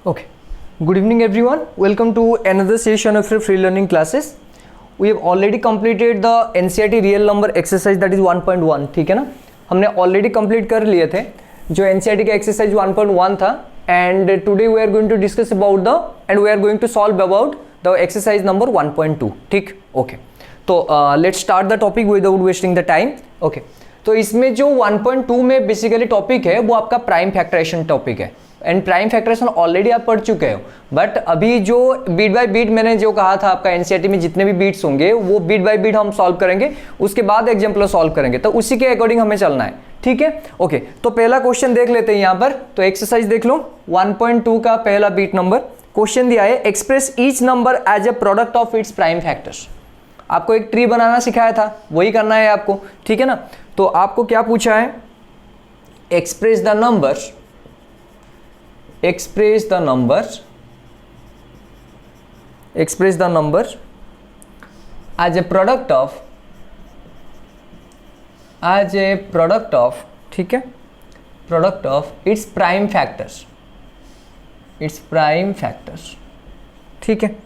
Okay. Good evening everyone. Welcome to another session of your free learning classes. We have already completed the NCERT real number exercise that is 1.1. ठीक है ना, हमने already complete कर लिए थे जो NCERT का एक्सरसाइज 1.1 था and today we are going to discuss about the and we are going to solve about the exercise number 1.2. ठीक, ओके. तो let's start the topic without wasting the time. Okay, तो इसमें जो 1.2 में basically topic है वो आपका prime factorisation topic है एंड प्राइम फैक्टराइजेशन ऑलरेडी आप पढ़ चुके हो. बट अभी जो बीट बाय बीट मैंने जो कहा था आपका एनसीईआरटी में जितने भी बीट्स होंगे वो बीट बाय बीट हम सॉल्व करेंगे, उसके बाद एग्जाम्पल सॉल्व करेंगे, तो उसी के अकॉर्डिंग हमें चलना है. ठीक है, ओके. तो पहला क्वेश्चन देख लेते हैं यहाँ पर. तो एक्सरसाइज देख लो 1.2 का पहला बीट नंबर क्वेश्चन दिया है. Express each number as a product of its prime factors. आपको एक ट्री बनाना सिखाया था, वही करना है आपको. ठीक है ना. तो आपको क्या पूछा है, express the numbers as a product of ठीक है, product of its prime factors. ठीक है,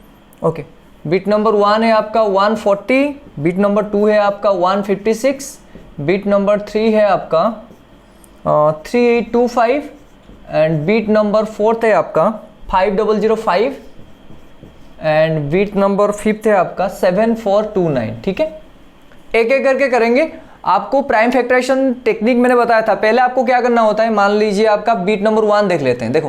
ओके. बिट नंबर 1 है आपका 140, बिट नंबर 2 है आपका 156, बिट नंबर 3 है आपका 3825 एंड बीट नंबर 4 है आपका 5005 एंड बीट नंबर 5 है आपका 7429. ठीक है, एक एक करके करेंगे. आपको प्राइम फैक्टराइजेशन टेक्निक मैंने बताया था. पहले आपको क्या करना होता है, मान लीजिए आपका बीट नंबर 1 देख लेते हैं. देखो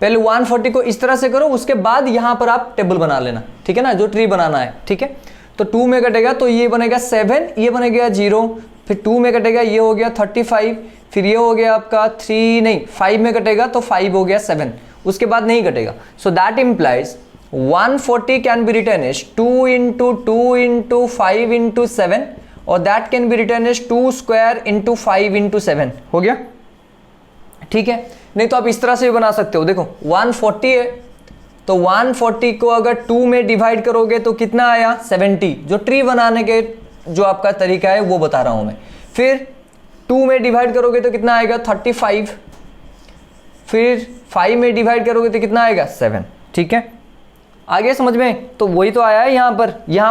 पहले 140 को इस तरह से करो, उसके बाद यहां पर आप टेबल बना लेना. ठीक है ना, जो ट्री बनाना है. ठीक है, तो 2 में कटेगा तो ये बनेगा 7, ये बनेगा 0, फिर 2 में कटेगा ये हो गया 35, फिर ये हो गया आपका 5 में कटेगा तो 5 हो गया 7, उसके बाद नहीं कटेगा. So that implies 140 can be written as 2 into 2 into 5 into 7 और that can be written as 2 square into 5 into 7. हो गया. ठीक है, नहीं तो आप इस तरह से भी बना सकते हो. देखो 140 है तो 140 को अगर 2 में डिवाइड करोगे तो कितना आया 70. जो ट्री बनाने के जो आपका तरीका है वो बता रहा हूं मैं. फिर 2 में डिवाइड करोगे तो कितना आएगा 35, फिर 5 में डिवाइड करोगे तो कितना आएगा 7. ठीक है, आगे समझ में. तो वही तो आया है यहाँ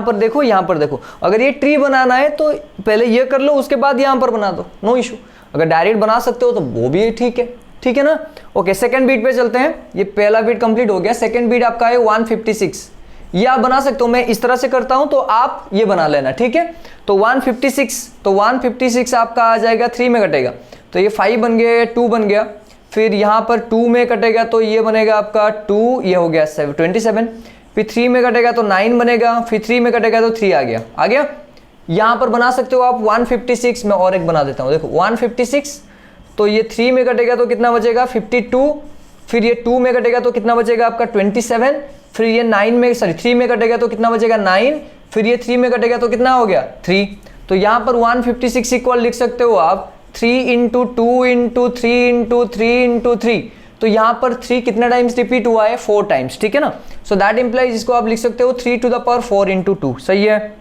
पर देखो, यहाँ पर देखो. अगर ये ट्री बनाना है तो पहले ये कर लो, उसके बाद यहाँ पर बना दो, नो इशू. अगर डायरेक्ट बना सकते हो तो वो भी ठीक है. ठीक है ना. ओके, सेकंड बीट पे चलते हैं. ये पहला बीट कंप्लीट हो गया. सेकंड बीट आपका है 156. ये आप बना सकते हो, मैं इस तरह से करता हूं तो आप ये बना लेना. ठीक है, तो 156 आपका आ जाएगा 3 में कटेगा तो ये 5 बन गया, 2 बन गया. फिर यहाँ पर 2 में कटेगा तो ये बनेगा आपका 2, ये हो गया 27. फिर 3 में कटेगा तो 9 बनेगा, फिर 3 में कटेगा तो 3 आ गया. यहाँ पर बना सकते हो आप 156 में और एक बना देता हूँ. देखो 156 तो ये 3 में कटेगा तो कितना बचेगा 52, फिर ये 2 में कटेगा तो कितना बचेगा आपका 27, फिर ये 3 में कटेगा तो कितना बचेगा 9, फिर ये 3 में कटेगा तो कितना हो गया 3. तो यहाँ पर 156 इक्वल लिख सकते हो आप 3 इंटू 2 इंटू 3 इंटू 3 इंटू 3. तो यहाँ पर 3 कितना टाइम्स रिपीट हुआ है 4 टाइम्स. ठीक है ना. सो दैट इम्प्लाइज इसको आप लिख सकते हो 3 टू द पावर 4 इंटू 2. सही है.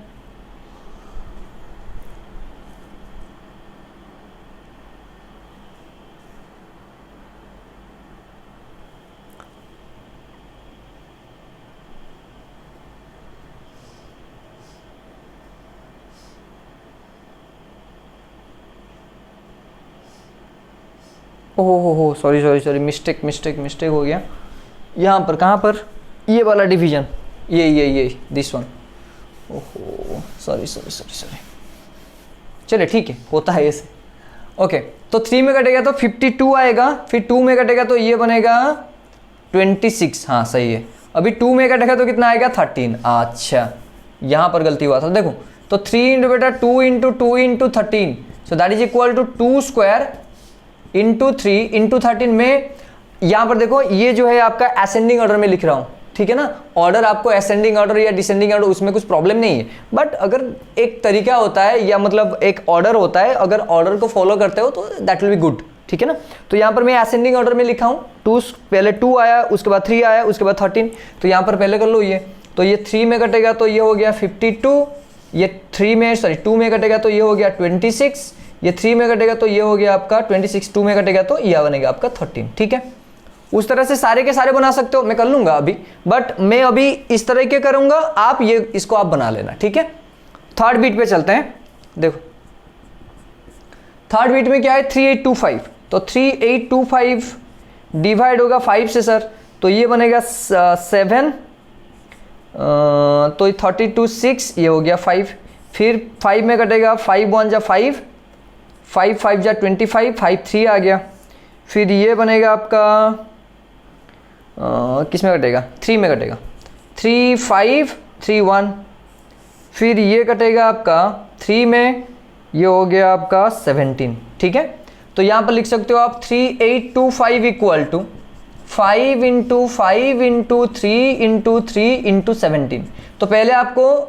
ओहो सॉरी मिस्टेक हो गया. यहाँ पर कहाँ पर ये वाला डिवीजन, ये दिस वन. ओहो सॉरी. चलिए ठीक है, होता है ऐसे. ओके, तो 3 में कटेगा तो 52 आएगा, फिर 2 में कटेगा तो ये बनेगा 26. हाँ सही है. अभी 2 में कटेगा तो कितना आएगा 13. अच्छा, यहाँ पर गलती हुआ था. देखो तो 3 इंटू बेटा 2 into 2 into 13, so that is equal to 2 square into 3 into 13 में. यहाँ पर देखो ये जो है आपका असेंडिंग ऑर्डर में लिख रहा हूँ. ठीक है ना. ऑर्डर आपको असेंडिंग ऑर्डर या डिसेंडिंग ऑर्डर उसमें कुछ प्रॉब्लम नहीं है, बट अगर एक तरीका होता है या मतलब एक ऑर्डर होता है, अगर ऑर्डर को फॉलो करते हो तो दैट विल बी गुड. ठीक है ना. तो यहाँ पर मैं असेंडिंग ऑर्डर में लिखा हूँ. पहले 2 आया, उसके बाद 3 आया, उसके बाद 13. तो यहाँ पर पहले कर लो ये. तो ये 3 में कटेगा तो ये हो गया 52, ये 2 में कटेगा तो ये हो गया 26, ये 3 में कटेगा तो ये हो गया आपका 26, 2 में कटेगा तो यह बनेगा आपका 13। ठीक है, उस तरह से सारे के सारे बना सकते हो, मैं कर लूंगा अभी, बट मैं अभी इस तरह के करूंगा, आप ये इसको आप बना लेना, ठीक है। थर्ड बीट पे चलते हैं। देखो थर्ड बीट में क्या है 3825, तो 3825 डिवाइड होगा 5 से सर, तो ये बनेगा 7, तो 32 6, ये हो गया 5, फिर 5 में कटेगा, 5 1 जा 5, 5 5 जा 25, 5 3 आ गया, फिर ये बनेगा आपका किस में कटेगा 3 में कटेगा, 3 5 3 1, फिर ये कटेगा आपका 3 में, ये हो गया आपका 17, ठीक है। तो यहाँ पर लिख सकते हो आप 3825 equal to 5 into 5 into 3 into 3 into 17। तो पहले आपको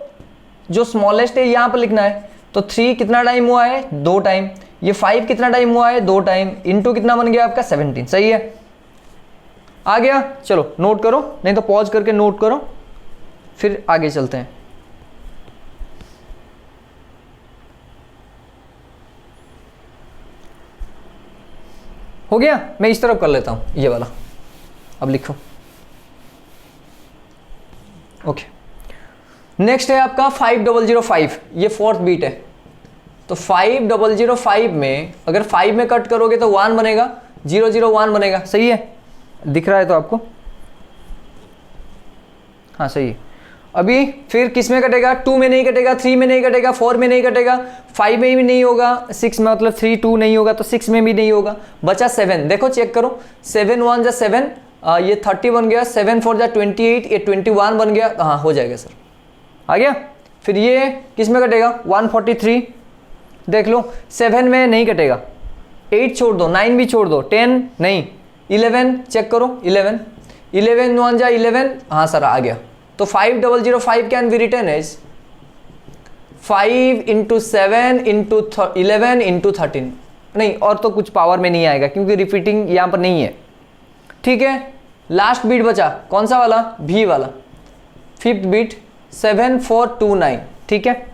जो स्मॉलेस्ट है यहाँ पर लिखना है, तो 3 कितना टाइम हुआ है 2 टाइम, ये 5 कितना टाइम हुआ है 2 टाइम, इंटू कितना बन गया आपका 17, सही है। आ गया, चलो नोट करो, नहीं तो पॉज करके नोट करो, फिर आगे चलते हैं। हो गया, मैं इस तरफ कर लेता हूं ये वाला, अब लिखो। ओके, नेक्स्ट है आपका 5005, ये फोर्थ बीट है। तो 5005 में अगर 5 में कट करोगे तो 1 बनेगा, 001 बनेगा, सही है, दिख रहा है तो आपको, हाँ सही है। अभी फिर किस में कटेगा, 2 में नहीं कटेगा, 3 में नहीं कटेगा, 4 में नहीं कटेगा, 5 में भी नहीं होगा, 6 में मतलब 3 2 नहीं होगा, तो 6 में भी नहीं होगा, बचा 7। देखो चेक करो, 7 1 जा 7, ये 30 बन गया, 7 4 जा 28, ये 21 बन गया, हाँ हो जाएगा सर, आ गया। फिर ये किस में कटेगा 143, देख लो 7 में नहीं कटेगा, 8 छोड़ दो, 9 भी छोड़ दो, 10 नहीं, 11 चेक करो, 11 1 जा 11, हाँ सर आ गया। तो 5005 can be written as 5 into 7 into 11 into 13, नहीं और तो कुछ पावर में नहीं आएगा क्योंकि रिपीटिंग यहाँ पर नहीं है, ठीक है। लास्ट बीट बचा कौन सा वाला, भी वाला, फिफ्थ बीट 7429, ठीक है।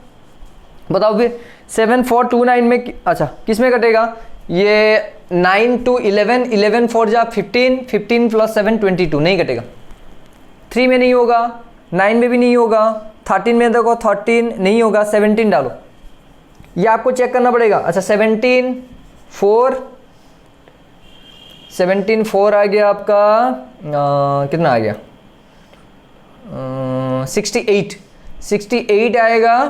बताओ फिर 7429 में, अच्छा किस में कटेगा, ये 9 to 11, 11 4 जा 15, 15 प्लस 7 22, नहीं कटेगा, 3 में नहीं होगा, 9 में भी नहीं होगा, 13 में देखो 13 नहीं होगा, 17 डालो, ये आपको चेक करना पड़ेगा। अच्छा 17 4 आ गया आपका, कितना आ गया 68 आएगा,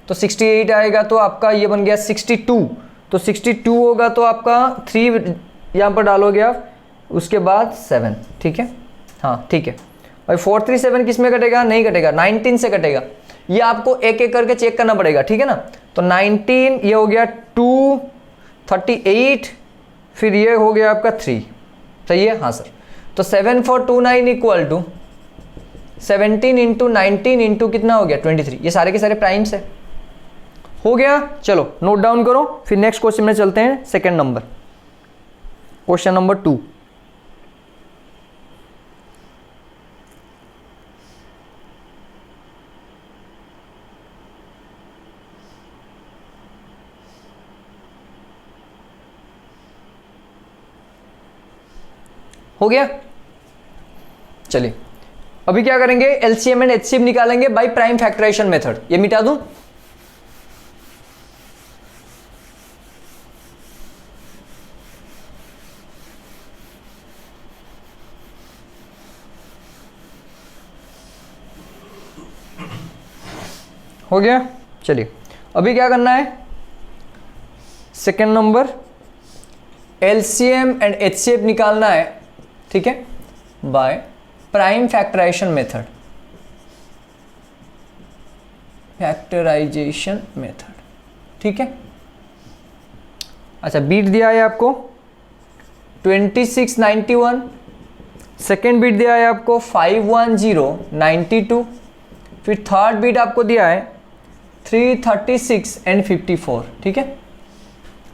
तो 68 आएगा तो आपका ये बन गया 62, तो 62 होगा तो आपका 3 यहाँ पर डालोगे आप, उसके बाद 7, ठीक है, हाँ ठीक है। और 437 किस में कटेगा, नहीं कटेगा, 19 से कटेगा, ये आपको एक एक करके चेक करना पड़ेगा, ठीक है ना। तो 19 ये हो गया 2 38, फिर ये हो गया आपका 3, सही है, हाँ सर। तो 7429 इक्वल टू 17 इंटू 19 इंटू कितना हो गया 23, ये सारे के सारे प्राइम्स है, हो गया। चलो नोट डाउन करो, फिर नेक्स्ट क्वेश्चन में चलते हैं, सेकंड नंबर, क्वेश्चन नंबर 2। हो गया, चलिए अभी क्या करेंगे, एलसीएम एंड एचसीएफ निकालेंगे बाय प्राइम फैक्टराइजेशन मेथड। ये मिटा दूं, हो गया। चलिए अभी क्या करना है, second number LCM and HCF निकालना है, ठीक है, बाय प्राइम फैक्टराइजेशन मेथड, ठीक है। अच्छा बीट दिया है आपको 2691, सेकेंड बीट दिया है आपको 51092, फिर थर्ड बीट आपको दिया है 336 एंड 54, ठीक है।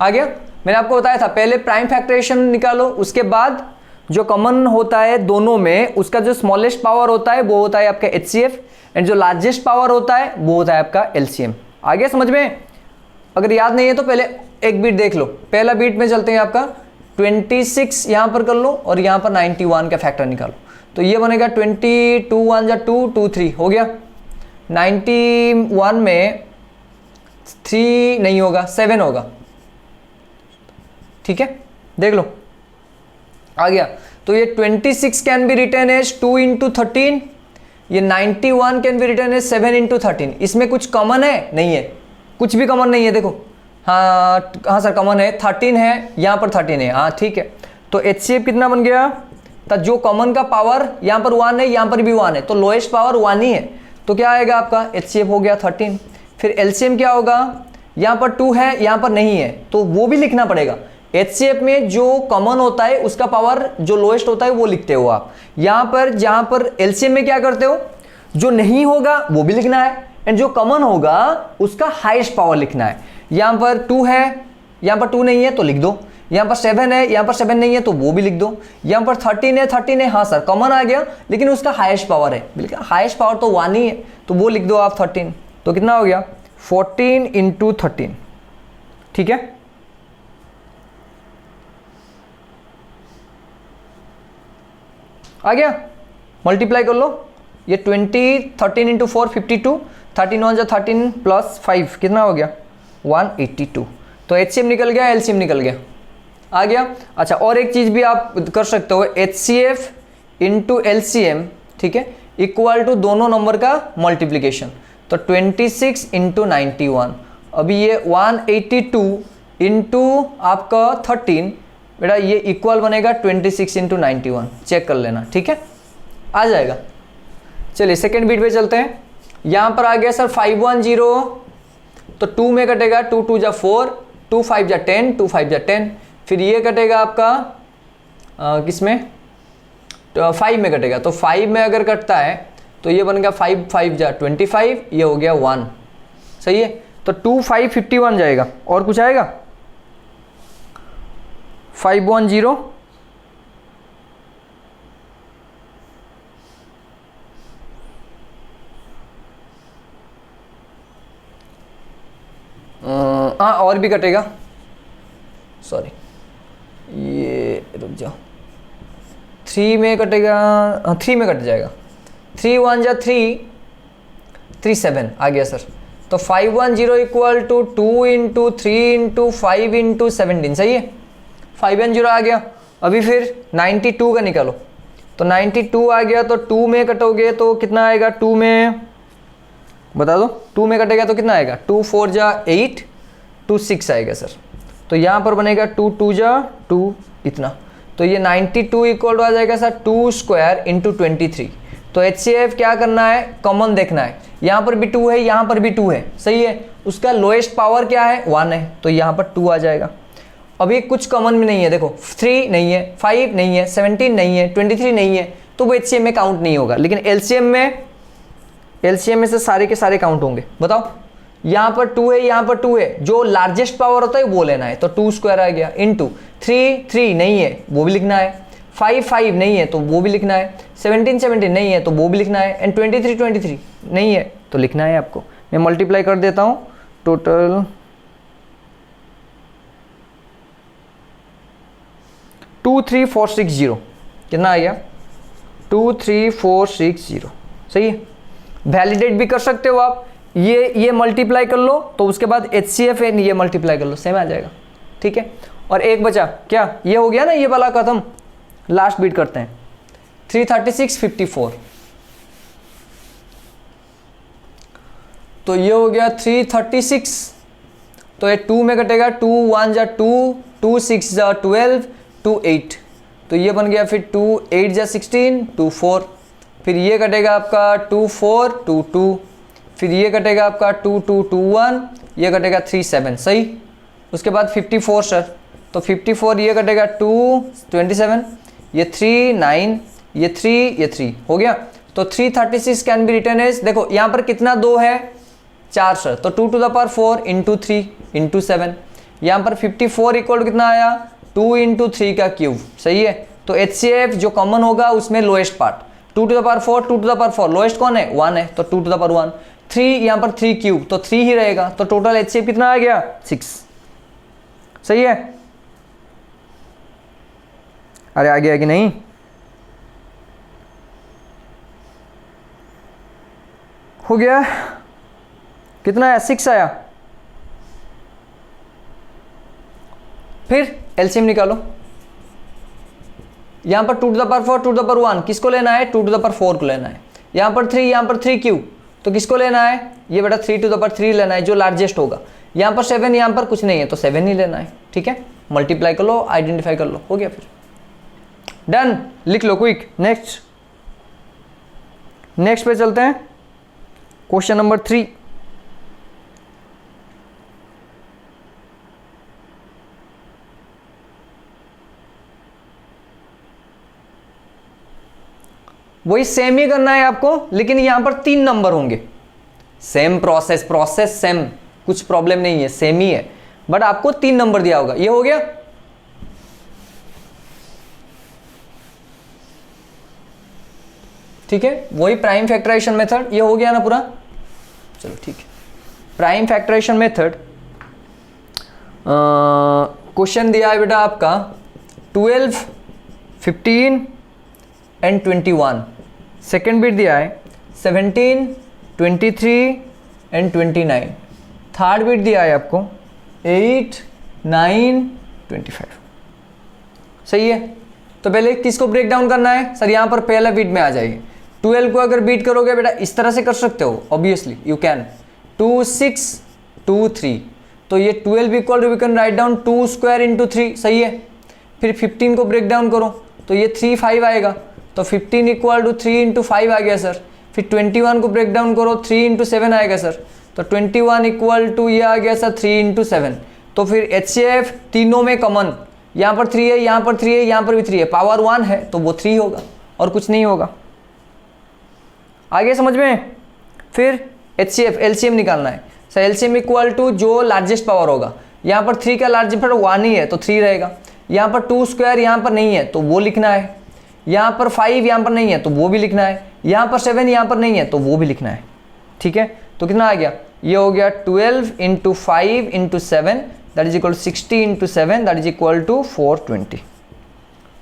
आ गया, मैंने आपको बताया था पहले प्राइम फैक्टराइजेशन निकालो, उसके बाद जो कॉमन होता है दोनों में, उसका जो स्मॉलेस्ट पावर होता है वो होता है आपका एचसीएफ, एंड जो लार्जेस्ट पावर होता है वो होता है आपका एलसीएम। आ गया समझ में? अगर याद नहीं है तो पहले एक बीट देख लो, पहला बीट में चलते हैं आपका 26 यहाँ पर कर लो और यहाँ पर 91 का फैक्टर निकालो, तो ये बनेगा 22 1 जा 2 2 3 हो गया। 91 में 3 नहीं होगा, 7 होगा, ठीक है, देख लो आ गया। तो ये 26 can be written as 2 into 13, ये 91 can be written as 7 into 13। इसमें कुछ कॉमन है? नहीं है, कुछ भी कॉमन नहीं है। देखो हाँ सर कॉमन है, 13 है, यहाँ पर 13 है, हाँ ठीक है। तो HCF कितना बन गया? तो जो कॉमन का पावर यहाँ पर 1 है, यहाँ पर भी 1 है, तो लोएस्ट पावर 1 ही है, तो क्या आएगा आपका HCF हो गया 13। फिर LCM क्या होगा? यहाँ पर 2 है, यहाँ पर नहीं है, तो वो भी लिखना पड़ेगा। HCF में जो कॉमन होता है उसका पावर जो लोएस्ट होता है वो लिखते हो आप। यहाँ पर जहाँ पर LCM में क्या करते हो, जो नहीं होगा वो भी लिखना है, एंड जो कॉमन होगा उसका हाईएस्ट पावर लिखना है। यहाँ पर 2 है, यहाँ पर 2 नहीं है तो लिख दो, यहाँ पर 7 है, यहाँ पर 7 नहीं है तो वो भी लिख दो, यहाँ पर 13 है, हाँ सर कॉमन आ गया लेकिन उसका हाईएस्ट पावर है, बिल्कुल हाईएस्ट पावर तो 1 ही है, तो वो लिख दो आप 13। तो कितना हो गया? 14 इंटू 13, ठीक है। आ गया, मल्टीप्लाई कर लो, ये 20 13 इंटू 4 52, 13 1 जा 13 प्लस 5 कितना हो गया? 182। तो HCM निकल गया, LCM निकल गया, आ गया। अच्छा और एक चीज़ भी आप कर सकते हो, HCF इंटू LCM, ठीक है, इक्वल टू दोनों नंबर का मल्टीप्लीकेशन, तो 26 इंटू 91। अभी ये 182 इंटू आपका 13, बेटा ये इक्वल बनेगा 26 इंटू 91, चेक कर लेना, ठीक है, आ जाएगा। चलिए सेकेंड बीट पे चलते हैं। यहाँ पर आ गया सर 510, तो 2 में कटेगा, 2 2 जा 4, 2 5 जा 10, 2 5 जा 10, फिर ये कटेगा आपका किसमें? तो 5 में कटेगा, तो 5 में अगर कटता है तो ये बन गया 5 5 जा 25, ये हो गया 1, सही है। तो 2 5 51 जाएगा, और कुछ आएगा? 510 हाँ और भी कटेगा, सॉरी ये रुक जाओ, 3 में कटेगा, 3 में कट जाएगा, 3 1 जा 3 3 7 आ गया सर। तो 510 equal to 2 into 3 into 5 into 17, सही है, 510 आ गया। अभी फिर 92 का निकालो, तो 92 आ गया, तो 2 में कटोगे तो कितना आएगा? 2 में बता दो, 2 में कटेगा तो कितना आएगा? 2 4 जा 8, 2 6 आएगा सर। तो यहाँ पर बनेगा 2 2 जा 2 इतना, तो ये 92 इक्वल टू आ जाएगा सर 2 स्क्वायर इंटू 23। तो HCF क्या करना है? कॉमन देखना है, यहाँ पर भी 2 है, यहाँ पर भी 2 है, सही है, उसका लोएस्ट पावर क्या है? 1 है, तो यहाँ पर 2 आ जाएगा। अभी कुछ कॉमन भी नहीं है, देखो 3 नहीं है, 5 नहीं है, 17 नहीं है, 23 नहीं है, तो वो HCM में काउंट नहीं होगा, लेकिन LCM में से सारे के सारे काउंट होंगे। बताओ, यहाँ पर 2 है, यहाँ पर 2 है, जो लार्जेस्ट पावर होता है वो लेना है, तो 2 स्क्वायर आ गया इंटू 3 3 नहीं है वो भी लिखना है, 5 5 नहीं है तो वो भी लिखना है, 17 17 नहीं है तो वो भी लिखना है, एंड 23 23 नहीं है तो लिखना है आपको। मैं मल्टीप्लाई कर देता हूँ, टोटल 23460 कितना आ गया? 23460, सही है। वैलिडेट भी कर सकते हो आप, ये मल्टीप्लाई कर लो, तो उसके बाद HCF है ये मल्टीप्लाई कर लो, सेम आ जाएगा, ठीक है। और एक बचा क्या? ये हो गया ना, ये वाला खत्म, लास्ट बीट करते हैं 336 54, तो ये हो गया 336, तो ये 2 में कटेगा, 2 1 जा 2, 2 6 जा 12, 2 8, तो ये बन गया फिर 2 8 जा 16, 2 4, फिर ये कटेगा आपका 2 4 2 2, फिर ये कटेगा आपका 2 2 2 1, ये कटेगा 3 7, सही। उसके बाद 54 सर, तो 54 ये कटेगा 2 27, ये 3 9, ये 3 ये 3 हो गया। तो 336 कैन बी रिटन एज, देखो यहाँ पर कितना 2 है? 4 सर, तो 2 to the power 4 into 3 into 7, यहाँ पर 54 इक्वल टू कितना आया? 2 इंटू 3 का क्यूब, सही है। तो HCF जो कॉमन होगा उसमें lowest part, 2 to the power 4 2 to the power 4, lowest कौन है? 1 है, तो 2 टू द पावर 1, 3 यहाँ पर 3 क्यूब, तो 3 ही रहेगा, तो टोटल HCF कितना आ गया? 6, सही है। अरे आ गया कि नहीं? हो गया। कितना आया? 6 आया। फिर एलसीएम निकालो। यहां पर 2 to the power 4 2 to the power 1 किसको लेना है? 2 to the power 4 को लेना है। यहां पर 3, यहां पर 3 तो किसको लेना है? ये बेटा 3 to the power 3 लेना है जो लार्जेस्ट होगा। यहां पर 7, यहां पर कुछ नहीं है तो 7 ही लेना है। ठीक है, मल्टीप्लाई कर लो, आइडेंटिफाई कर लो, हो गया। फिर डन, लिख लो क्विक। नेक्स्ट पे चलते हैं। Question number 3। वही सेम ही करना है आपको, लेकिन यहां पर 3 नंबर होंगे। सेम प्रोसेस सेम, कुछ प्रॉब्लम नहीं है, सेम ही है, बट आपको 3 नंबर दिया होगा। ये हो गया। ठीक है, वही प्राइम फैक्टराइजेशन मेथड। ये हो गया ना पूरा? चलो ठीक है। प्राइम फैक्टराइजेशन मेथड क्वेश्चन दिया है बेटा आपका 12, 15 एंड 21। सेकेंड बिट दिया है 17, 23 एंड 29। थर्ड बिट दिया है आपको 8, 9, 25। सही है। तो पहले किसको ब्रेक डाउन करना है? सर यहाँ पर पहला बिट में आ जाएगी। 12 को अगर बीट करोगे बेटा इस तरह से कर सकते हो, ऑब्वियसली यू कैन। 2, 6, 2, 3, तो ये 12 equal to we can write down 2 square into 3। सही है। फिर 15 को ब्रेक डाउन करो तो ये 3, 5 आएगा, तो 15 इक्वल टू 3 इंटू 5 आ गया सर। फिर 21 को ब्रेक डाउन करो 3 इंटू 7 आएगा सर, तो 21 इक्वल टू ये आ गया सर 3 इंटू 7। तो फिर HCF तीनों में कॉमन, यहाँ पर 3 है, यहाँ पर 3 है, यहाँ पर भी 3 है, पावर 1 है तो वो 3 होगा और कुछ नहीं होगा। आगे समझ में? फिर HCF LCM निकालना है सर। LCM इक्वल टू जो लार्जेस्ट पावर होगा। यहाँ पर 3 का लार्जेस्ट पावर 1 ही है तो 3 रहेगा। यहाँ पर 2 स्क्वायर यहाँ पर नहीं है तो वो लिखना है। यहाँ पर 5 यहाँ पर नहीं है तो वो भी लिखना है। यहाँ पर 7 यहाँ पर नहीं है तो वो भी लिखना है। ठीक है, तो कितना आ गया? ये हो गया 12 into 5 into 7 that is equal to 60 into 7 that is equal to 420।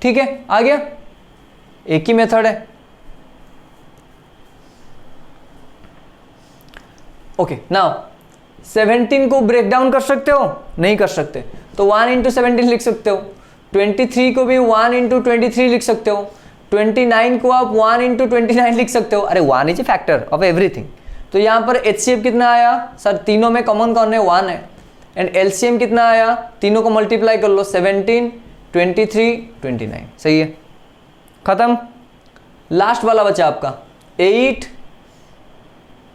ठीक है, आ गया। एक ही मेथड है। ओके, नाउ 17 को ब्रेक डाउन कर सकते हो? नहीं कर सकते, तो 1 इंटू 17 लिख सकते हो। 23 को भी 1 इंटू 23 लिख सकते हो। 29 को आप 1 इंटू 29 लिख सकते हो। अरे 1 is a factor of everything. तो यहाँ पर HCF कितना आया सर? तीनों में कॉमन कौन है? 1 है। एंड LCM कितना आया? तीनों को मल्टीप्लाई कर लो, 17, 23, 29। सही है, खत्म। लास्ट वाला बचा आपका 8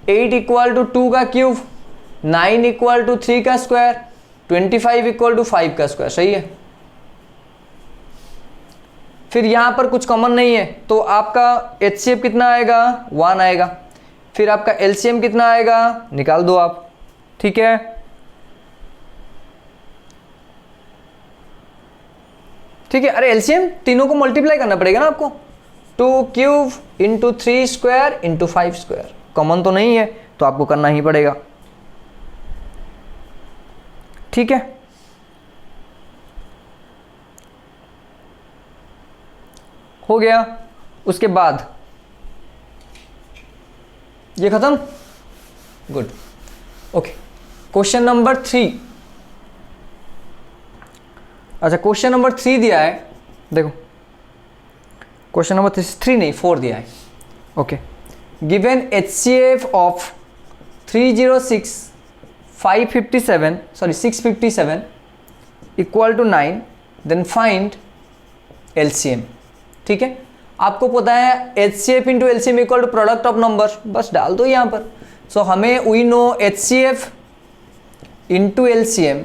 इक्वल टू 2 का क्यूब, 9 इक्वल टू 3 का स्क्वायर, 25 इक्वल टू 5 का स्क्वायर। सही है। फिर यहां पर कुछ कॉमन नहीं है तो आपका HCF कितना आएगा? 1 आएगा। फिर आपका LCM कितना आएगा? निकाल दो आप। ठीक है, ठीक है। अरे LCM तीनों को मल्टीप्लाई करना पड़ेगा ना आपको। 2 cube into 3 square into 5 square, common तो नहीं है तो आपको करना ही पड़ेगा। ठीक है, हो गया। उसके बाद ये खत्म। Good, okay. Question number 3। अच्छा, क्वेश्चन नंबर 3 दिया है, देखो क्वेश्चन नंबर 3 नहीं 4 दिया है। Okay, given HCF of 306 657 equal to 9 then find LCM। ठीक है, आपको पता है HCF into LCM equal to product of number, बस डाल दो यहाँ पर। सो हमें we know HCF into LCM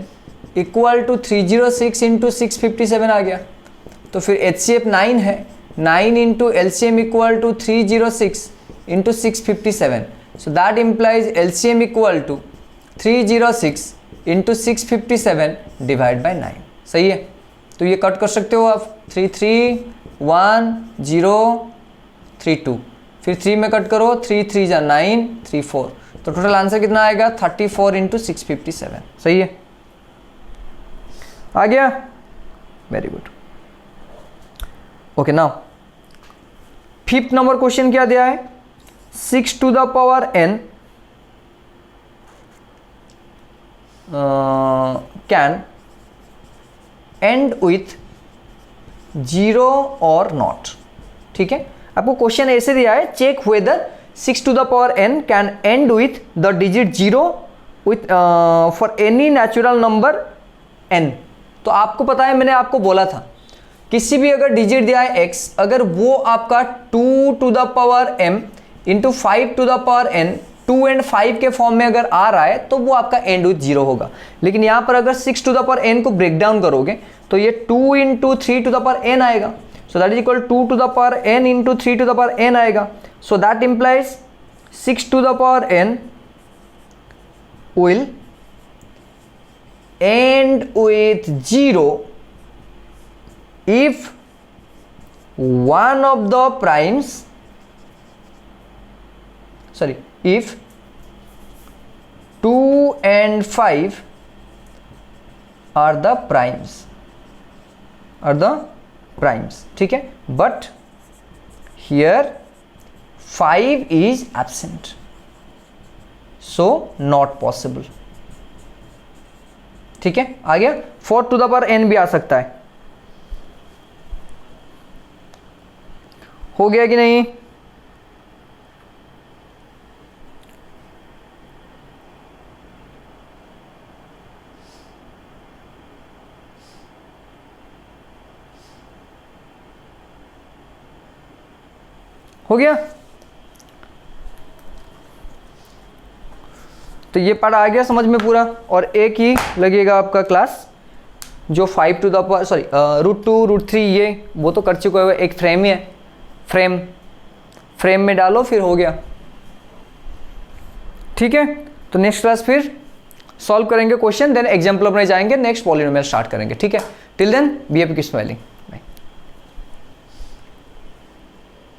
equal to 306 into 657 आ गया। तो फिर HCF 9 है, 9 into LCM equal to 306 into 657। So that implies LCM equal to 306 into 657 divide by 9। सही है, तो ये कट कर सकते हो आप। 3 3 1 0 3 2, फिर 3 में कट करो, 3 3 जा 9 3 4, तो टोटल आंसर कितना आएगा? 34 इंटू 657। सही है, आ गया, very good. Okay now fifth number question क्या दिया है, 6 to the power n can end with 0 और नॉट। ठीक है, आपको क्वेश्चन ऐसे दिया है, check whether 6 to the power n can end with the digit 0 with for any natural number n। तो आपको पता है, मैंने आपको बोला था किसी भी अगर डिजिट दिया है x, अगर वो आपका 2 to the power m into 5 to the power n 2 and 5 के फॉर्म में अगर आ रहा है तो वो आपका एंड विथ 0 होगा। लेकिन यहाँ पर अगर 6 to the power n को ब्रेक डाउन करोगे तो ये 2 into 3 to the power n आएगा। सो that is equal 2 to the power n into 3 to the power n आएगा। सो that implies 6 to the power n will end with 0 if one of the primes, sorry, if 2 and 5 are the primes, ठीक है, but here 5 is absent, so not possible। ठीक है, आ गया। 4 to the power n भी आ सकता है, हो गया कि नहीं? हो गया। तो ये पार्ट आ गया समझ में पूरा। और एक ही लगेगा आपका क्लास जो 5 to the power सॉरी √2 √3 ये वो तो कर चुका है, एक फ्रेम ही है, फ्रेम में डालो फिर हो गया। ठीक है, तो नेक्स्ट क्लास फिर सॉल्व करेंगे क्वेश्चन, देन एग्जाम्पल अपने जाएंगे, नेक्स्ट पॉलिनोमियल स्टार्ट करेंगे। ठीक है, till then be happy, keep smiling.